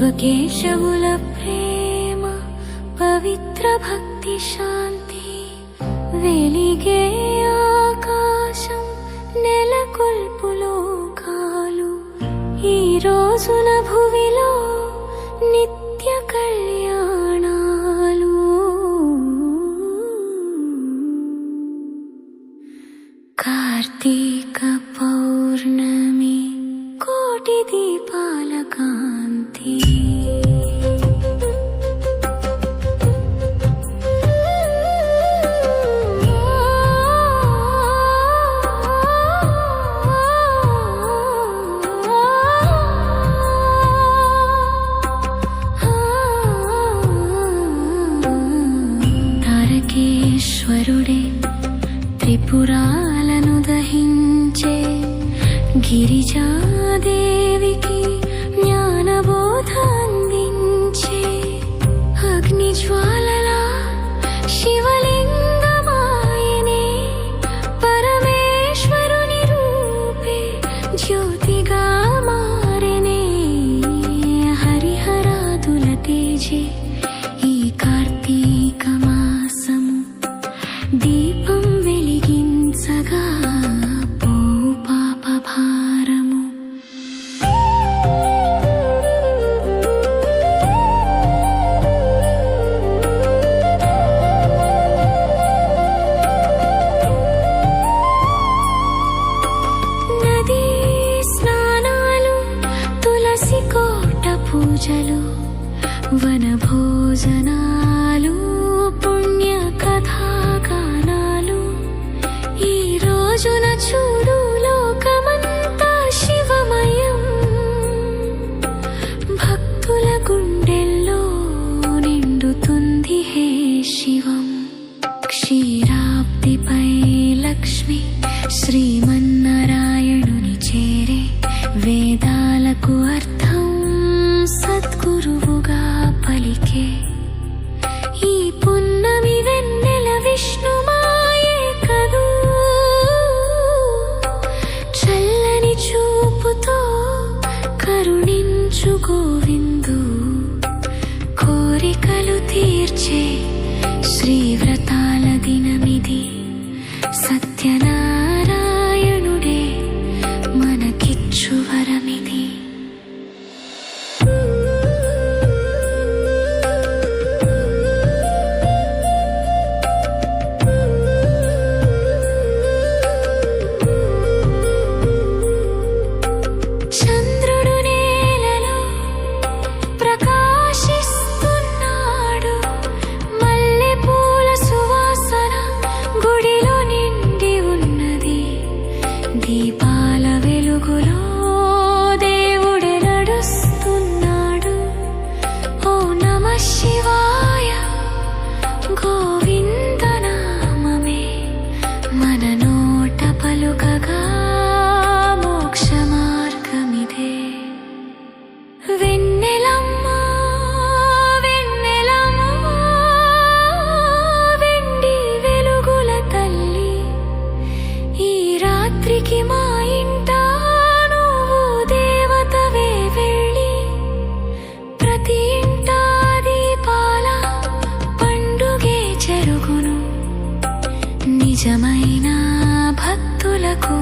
శివకేశవుల ప్రేమ పవిత్ర భక్తి శాంతి వెలిగే ఆకాశం నెలకొల్పు లోకాలు ఈ రోజున భువిలో నిత్య కళ్యాణాలు. కార్తీక పౌర్ణమి కోటి దీపాల కాంతి. తారకేశ్వరుడే త్రిపురాలను దహించే గిరిజాదేవికి జ్ఞానబోధ అందించే అగ్నిజ్వాలలా శివలింగమాయనే పరమేశ్వరుని రూపే జ్యోతిగా మారనే హరిహరాదుల తేజే ఈ కార్తీక మాసము దీపం వెలిగించగా పూజలు వన భోజనాలు పుణ్య కథాగానాలు ఈ రోజున చూడు లోకమంతా శివమయం. భక్తుల గుండెల్లో నిండుతుంది హే శివం. క్షీరాబ్దిపై లక్ష్మి శ్రీమన్నారాయణుని చేరే వేదాలకు అర్థం సద్గురువుగా పలికే ఈ పున్నమి వెన్నెల విష్ణుమాయే కదూ. చల్లని చూపుతో కరుణించు గోవిందు కోరికలు తీర్చే శ్రీవ్రతాల దినమిది. సత్యనారాయణుడే మనకిచ్చు వరమిది. దీపాల వెలుగులో దేవుడే నడుస్తున్నాడు. ఓ నమః శివాయ గోవింద నామమే మన నోట పలుకగా మోక్ష మార్గమిదే. వెన్నెలమ్మ వెన్నెలమ్మ వెండి వెలుగుల తల్లి ఈ రాత్రికి మా ఇంట నువ్వు దేవతవే వెళ్ళి ప్రతి ఇంట దీపాల పండుగే జరుగును. నిజమైన భక్తులకు